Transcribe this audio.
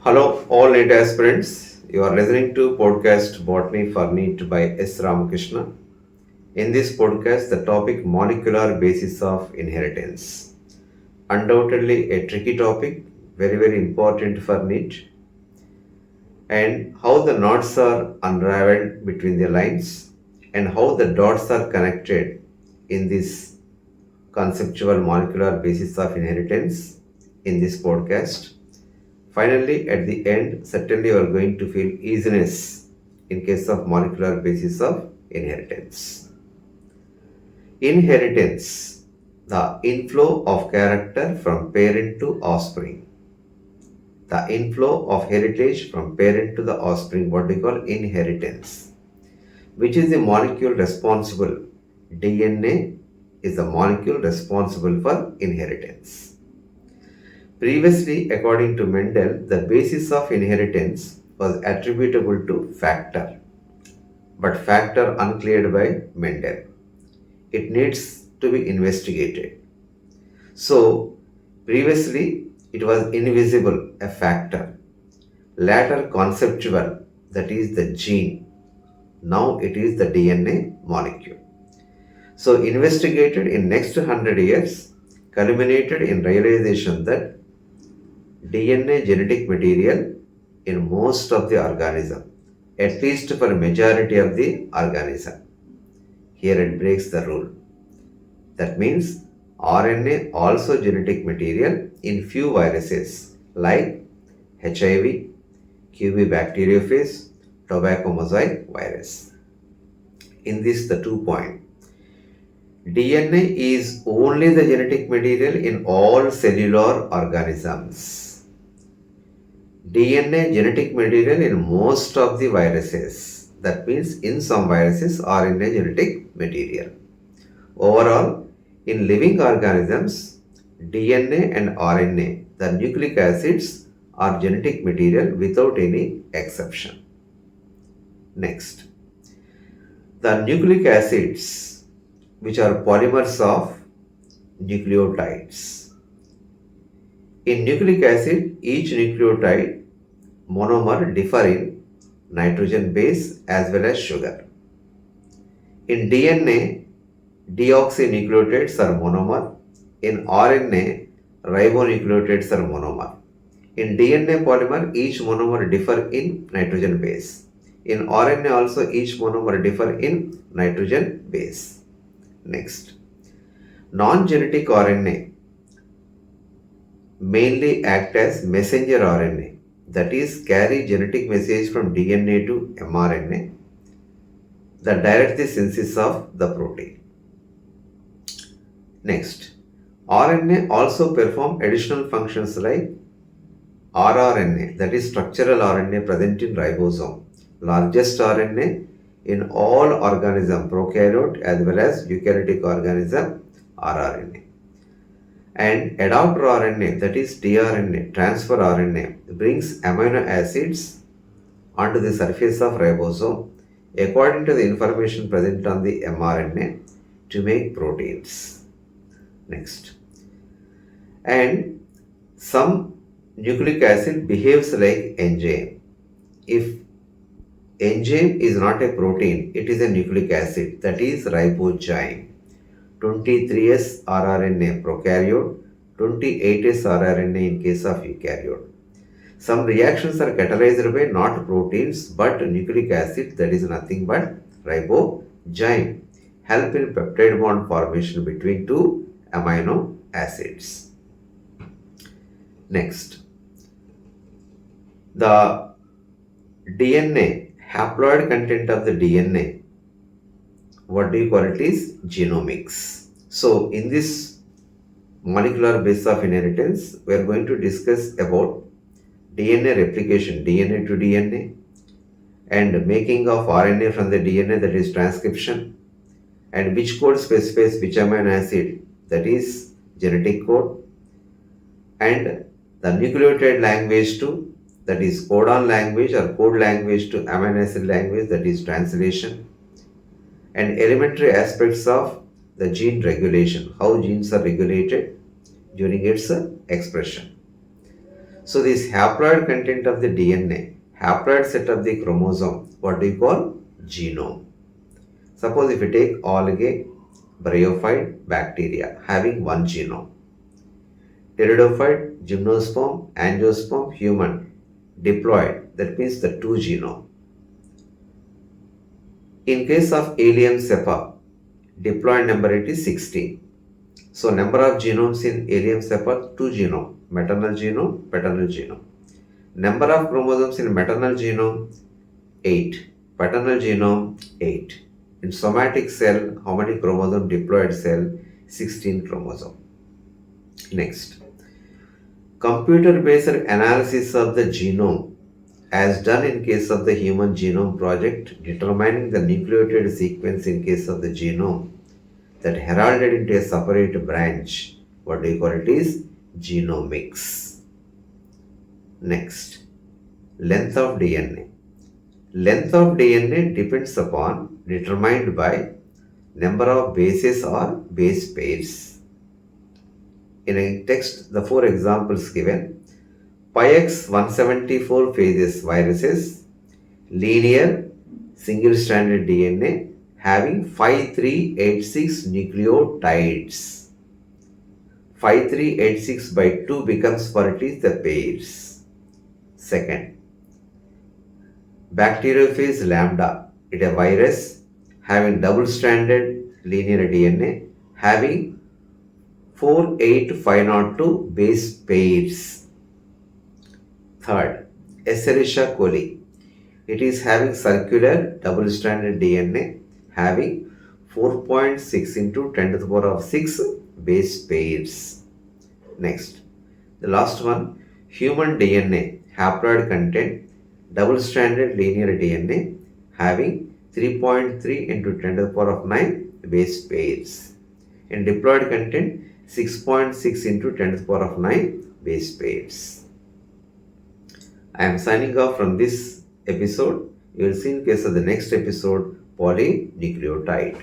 Hello, all NEET aspirants. You are listening to podcast Botany for NEET by S. Ramakrishna. In this podcast, the topic molecular basis of inheritance. Undoubtedly a tricky topic, very important for NEET, and how the knots are unraveled between the lines and how the dots are connected in this conceptual molecular basis of inheritance in this podcast. Finally, at the end, certainly you are going to feel easiness in case of molecular basis of inheritance. Inheritance, the inflow of character from parent to offspring. The inflow of heritage from parent to the offspring, what we call inheritance, which is the molecule responsible. DNA is the molecule responsible for inheritance. Previously, according to Mendel, the basis of inheritance was attributable to factor, but factor uncleared by Mendel. It needs to be investigated. So, previously it was invisible, a factor. Later conceptual, that is the gene. Now it is the DNA molecule. So, investigated in next 100 years, culminated in realization that DNA genetic material in most of the organism, at least for a majority of the organism. Here it breaks the rule. That means RNA also genetic material in few viruses like HIV, QB bacteriophage, tobacco mosaic virus. In this the 2 point. DNA is only the genetic material in all cellular organisms. DNA genetic material in most of the viruses. That means in some viruses RNA genetic material. Overall, in living organisms, DNA and RNA, the nucleic acids, are genetic material without any exception. Next, the nucleic acids, which are polymers of nucleotides. In nucleic acid, each nucleotide monomer differ in nitrogen base as well as sugar. In DNA, deoxynucleotides are monomer. In RNA, ribonucleotides are monomer. In DNA polymer, each monomer differ in nitrogen base. In RNA also, each monomer differ in nitrogen base. Next, non-genetic RNA mainly act as messenger RNA, that is, carry genetic message from DNA to mRNA that direct the synthesis of the protein. Next, RNA also perform additional functions like rRNA, that is structural RNA present in ribosome, largest RNA in all organism, prokaryote as well as eukaryotic organism, rRNA. And adapter RNA, that is tRNA, transfer RNA, brings amino acids onto the surface of ribosome according to the information present on the mRNA to make proteins. Next, and some nucleic acid behaves like enzyme. If enzyme is not a protein, it is a nucleic acid, that is ribozyme. 23S rRNA prokaryote, 28S rRNA in case of eukaryote. Some reactions are catalyzed by not proteins but nucleic acid, that is nothing but ribozyme, help in peptide bond formation between two amino acids. Next, the DNA, haploid content of the DNA, what do you call it is genomics. So in this molecular base of inheritance, we are going to discuss about DNA replication, DNA to DNA, and making of RNA from the DNA, that is transcription, and which code specifies which amino acid, that is genetic code, and the nucleotide language to, that is codon language or code language to amino acid language, that is translation, and elementary aspects of the gene regulation, how genes are regulated during its expression. So this haploid content of the DNA, haploid set of the chromosome, what do you call? Genome. Suppose if you take algae, bryophyte, bacteria having one genome. Pteridophyte, gymnosperm, angiosperm, human, diploid, that means the two genome. In case of alien cepa, diploid number it is 16. So number of genomes in alien cepa, two genome, maternal genome, paternal genome. Number of chromosomes in maternal genome, 8. Paternal genome, 8. In somatic cell, how many chromosome diploid cell? 16 chromosome. Next. Computer-based analysis of the genome as done in case of the Human Genome Project, determining the nucleotide sequence in case of the genome that heralded into a separate branch. What do you call it is? Genomics. Next. Length of DNA. Length of DNA depends upon determined by number of bases or base pairs. In a text, the four examples given: PyX 174 phases viruses, linear single-stranded DNA having 5386 nucleotides. 5386 by 2 becomes for it is the pairs. Second, bacteriophage lambda, it a virus having double-stranded linear DNA having 48502 base pairs. Third, Escherichia coli. It is having circular double-stranded DNA having 4.6 into 10 to the power of 6 base pairs. Next, the last one, human DNA haploid content double-stranded linear DNA having 3.3 into 10 to the power of 9 base pairs. In diploid content 6.6 into 10 to the power of 9 base pairs. I am signing off from this episode. You will see in case of the next episode, polynucleotide.